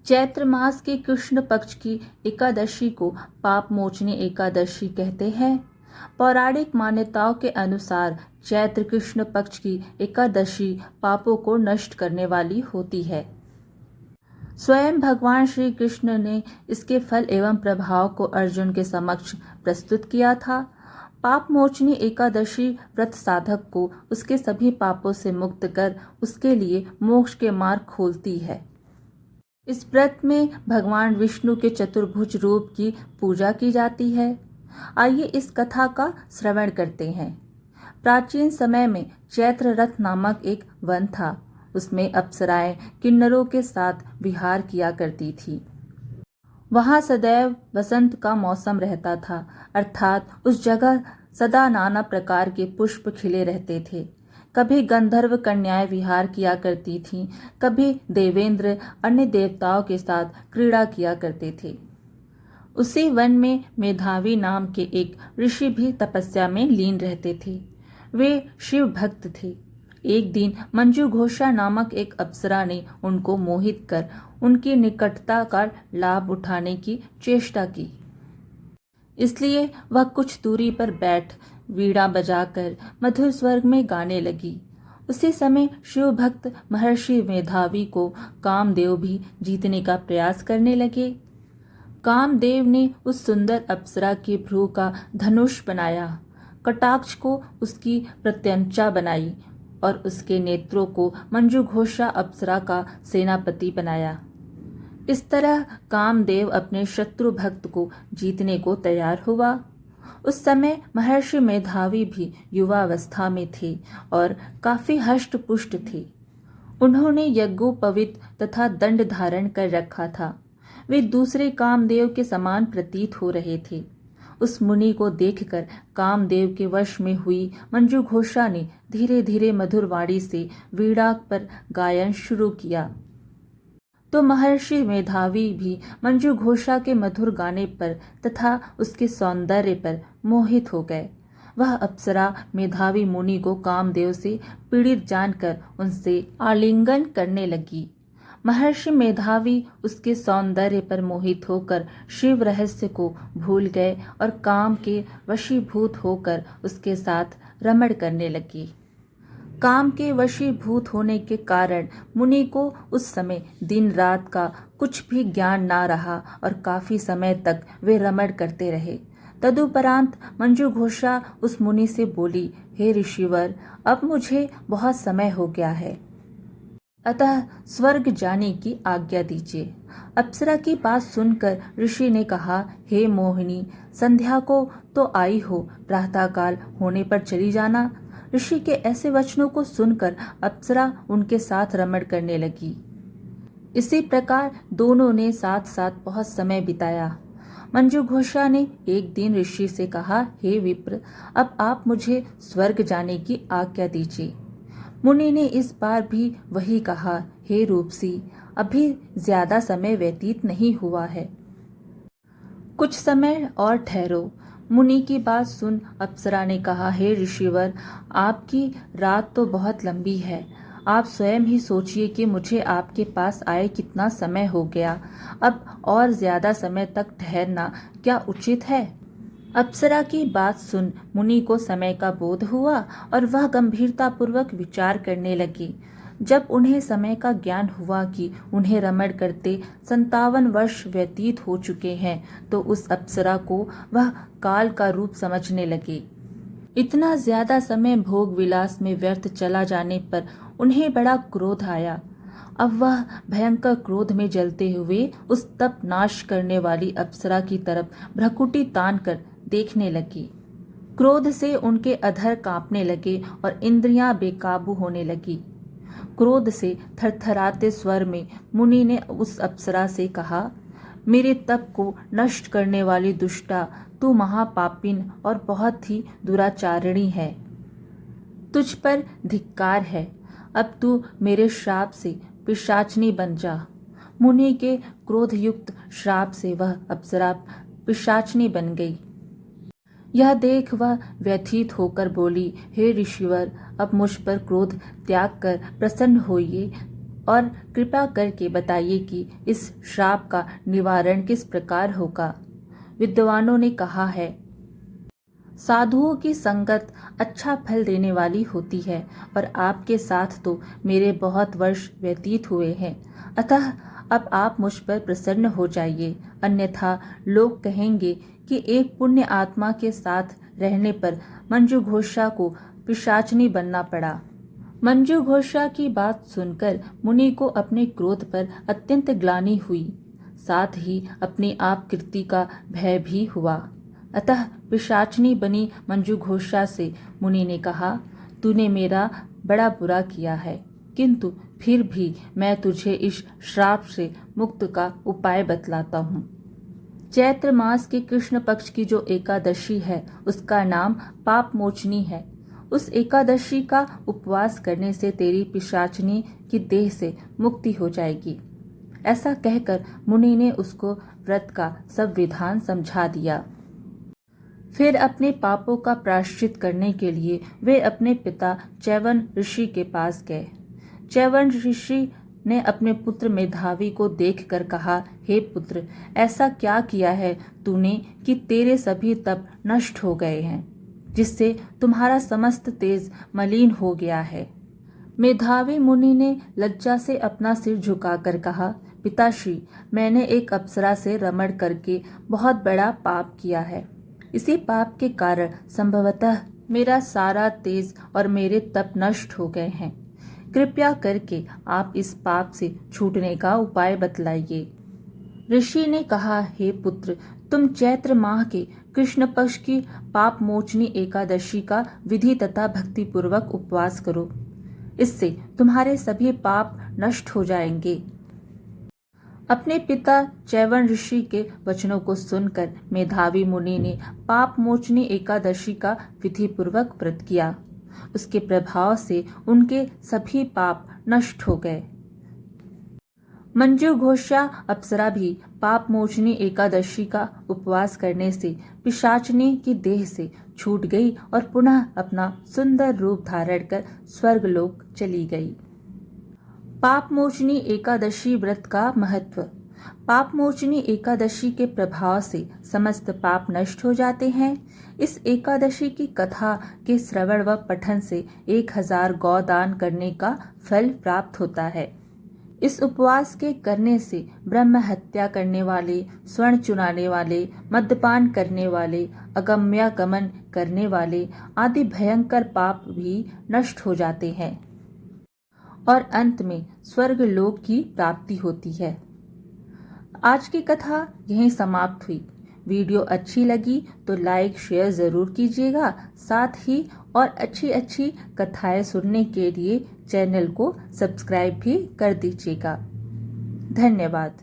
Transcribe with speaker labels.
Speaker 1: चैत्र मास के कृष्ण पक्ष की एकादशी को पाप मोचनी एकादशी कहते हैं। पौराणिक मान्यताओं के अनुसार चैत्र कृष्ण पक्ष की एकादशी पापों को नष्ट करने वाली होती है। स्वयं भगवान श्री कृष्ण ने इसके फल एवं प्रभाव को अर्जुन के समक्ष प्रस्तुत किया था। पाप मोचनी एकादशी व्रत साधक को उसके सभी पापों से मुक्त कर उसके लिए मोक्ष के मार्ग खोलती है। इस व्रत में भगवान विष्णु के चतुर्भुज रूप की पूजा की जाती है। आइए इस कथा का श्रवण करते हैं। प्राचीन समय में चैत्र रथ नामक एक वन था। उसमें अप्सराएं किन्नरों के साथ विहार किया करती थी। वहां सदैव वसंत का मौसम रहता था, अर्थात उस जगह सदा नाना प्रकार के पुष्प खिले रहते थे। कभी गंधर्व कन्याएं विहार किया करती थीं, कभी देवेंद्र अन्य देवताओं के साथ क्रीड़ा किया करते थे। उसी वन में मेधावी नाम के एक ऋषि भी तपस्या में लीन रहते थे। वे शिव भक्त थे। एक दिन मंजू घोषा नामक एक अप्सरा ने उनको मोहित कर उनकी निकटता का लाभ उठाने की चेष्टा की। इसलिए वह कुछ दूरी पर बैठ वीणा बजाकर मधुर स्वर में गाने लगी। उसी समय शिव भक्त महर्षि मेधावी को कामदेव भी जीतने का प्रयास करने लगे। कामदेव ने उस सुंदर अप्सरा के भ्रू का धनुष बनाया, कटाक्ष को उसकी प्रत्यंचा बनाई और उसके नेत्रों को मंजू घोषा अप्सरा का सेनापति बनाया। इस तरह कामदेव अपने शत्रु भक्त को जीतने को तैयार हुआ। उस समय महर्षि मेधावी भी युवावस्था में थे और काफी हष्ट पुष्ट थे। उन्होंने यज्ञोपवीत तथा दंड धारण कर रखा था। वे दूसरे कामदेव के समान प्रतीत हो रहे थे। उस मुनि को देखकर कामदेव के वश में हुई मंजू घोषा ने धीरे धीरे मधुर वाणी से वीणा पर गायन शुरू किया। तो महर्षि मेधावी भी मंजू घोषा के मधुर गाने पर तथा उसके सौंदर्य पर मोहित हो गए। वह अप्सरा मेधावी मुनि को कामदेव से पीड़ित जानकर उनसे आलिंगन करने लगी। महर्षि मेधावी उसके सौंदर्य पर मोहित होकर शिव रहस्य को भूल गए और काम के वशीभूत होकर उसके साथ रमण करने लगी। काम के वशीभूत होने के कारण मुनि को उस समय दिन रात का कुछ भी ज्ञान ना रहा और काफी समय तक वे रमण करते रहे। तदुपरांत मंजू घोषा उस मुनि से बोली, हे ऋषिवर, अब मुझे बहुत समय हो गया है, अतः स्वर्ग जाने की आज्ञा दीजिए। अप्सरा की बात सुनकर ऋषि ने कहा, हे मोहिनी, संध्या को तो आई हो, प्रातःकाल होने पर चली जाना। ऋषि के ऐसे वचनों को सुनकर अप्सरा उनके साथ रमण करने लगी। इसी प्रकार दोनों ने साथ साथ बहुत समय बिताया। मंजू घोषा ने एक दिन ऋषि से कहा, हे विप्र, अब आप मुझे स्वर्ग जाने की आज्ञा दीजिए। मुनि ने इस बार भी वही कहा, हे रूपसी, अभी ज्यादा समय व्यतीत नहीं हुआ है, कुछ समय और ठहरो। मुनि की बात सुन अप्सरा ने कहा, हे ऋषिवर, आपकी रात तो बहुत लंबी है। आप स्वयं ही सोचिए कि मुझे आपके पास आए कितना समय हो गया। अब और ज्यादा समय तक ठहरना क्या उचित है? अप्सरा की बात सुन मुनि को समय का बोध हुआ और वह गंभीरतापूर्वक विचार करने लगे। जब उन्हें समय का ज्ञान हुआ कि उन्हें रमण करते 57 वर्ष व्यतीत हो चुके हैं, तो उस अप्सरा को वह काल का रूप समझने लगे। इतना ज्यादा समय भोग विलास में व्यर्थ चला जाने पर उन्हें बड़ा क्रोध आया। अब वह भयंकर क्रोध में जलते हुए उस तप नाश करने वाली अप्सरा की तरफ भ्रकुटी तान कर देखने लगी। क्रोध से उनके अधर कांपने लगे और इंद्रियां बेकाबू होने लगी। क्रोध से थरथराते स्वर में मुनि ने उस अप्सरा से कहा, मेरे तप को नष्ट करने वाली दुष्टा, तू महापापिन और बहुत ही दुराचारिणी है। तुझ पर धिक्कार है। अब तू मेरे श्राप से पिशाचनी बन जा। मुनि के क्रोधयुक्त श्राप से वह अप्सरा पिशाचनी बन गई। यह देख वह व्यथित होकर बोली, हे ऋषिवर, अब मुझ पर क्रोध त्याग कर प्रसन्न होइए और कृपा करके बताइए कि इस श्राप का निवारण किस प्रकार होगा। विद्वानों ने कहा है, साधुओं की संगत अच्छा फल देने वाली होती है और आपके साथ तो मेरे बहुत वर्ष व्यतीत हुए हैं, अतः अब आप मुझ पर प्रसन्न हो जाइए, अन्यथा लोग कहेंगे कि एक पुण्य आत्मा के साथ रहने पर मंजू घोषा को पिशाचनी बनना पड़ा। मंजू घोषा की बात सुनकर मुनि को अपने क्रोध पर अत्यंत ग्लानि हुई, साथ ही अपनी आप कीर्ति का भय भी हुआ। अतः पिशाचनी बनी मंजू घोषा से मुनि ने कहा, तूने मेरा बड़ा बुरा किया है, किंतु फिर भी मैं तुझे इस श्राप से मुक्त का उपाय बतलाता हूँ। चैत्र मास के कृष्ण पक्ष की जो एकादशी है उसका नाम पाप मोचनी है। उस एकादशी का उपवास करने से तेरी पिशाचनी की देह से मुक्ति हो जाएगी। ऐसा कहकर मुनि ने उसको व्रत का सब विधान समझा दिया। फिर अपने पापों का प्रायश्चित करने के लिए वे अपने पिता च्यवन ऋषि के पास गए। च्यवन ऋषि ने अपने पुत्र मेधावी को देखकर कहा, हे पुत्र, ऐसा क्या किया है तूने कि तेरे सभी तप नष्ट हो गए हैं, जिससे तुम्हारा समस्त तेज मलिन हो गया है। मेधावी मुनि ने लज्जा से अपना सिर झुकाकर कहा, पिताश्री, मैंने एक अप्सरा से रमण करके बहुत बड़ा पाप किया है। इसी पाप के कारण संभवतः मेरा सारा तेज और मेरे तप नष्ट हो गए हैं। कृपया करके आप इस पाप से छूटने का उपाय बतलाइए। ऋषि ने कहा, हे पुत्र, तुम चैत्र माह के कृष्ण पक्ष की पाप मोचनी एकादशी का विधि तथा भक्तिपूर्वक उपवास करो। इससे तुम्हारे सभी पाप नष्ट हो जाएंगे। अपने पिता च्यवन ऋषि के वचनों को सुनकर मेधावी मुनि ने पाप मोचनी एकादशी का विधि पूर्वक व्रत किया। उसके प्रभाव से उनके सभी पाप नष्ट हो गए। मंजू घोषा अप्सरा भी पाप मोचनी एकादशी का उपवास करने से पिशाचनी की देह से छूट गई और पुनः अपना सुंदर रूप धारण कर स्वर्गलोक चली गई। पाप मोचनी एकादशी व्रत का महत्व। पाप मोचनी एकादशी के प्रभाव से समस्त पाप नष्ट हो जाते हैं। इस एकादशी की कथा के श्रवण व पठन से 1000 गौदान करने का फल प्राप्त होता है। इस उपवास के करने से ब्रह्म हत्या करने वाले, स्वर्ण चुराने वाले, मद्यपान करने वाले, अगम्यागमन करने वाले आदि भयंकर पाप भी नष्ट हो जाते हैं और अंत में स्वर्ग लोक की प्राप्ति होती है। आज की कथा यहीं समाप्त हुई। वीडियो अच्छी लगी तो लाइक शेयर ज़रूर कीजिएगा। साथ ही और अच्छी अच्छी कथाएं सुनने के लिए चैनल को सब्सक्राइब भी कर दीजिएगा। धन्यवाद।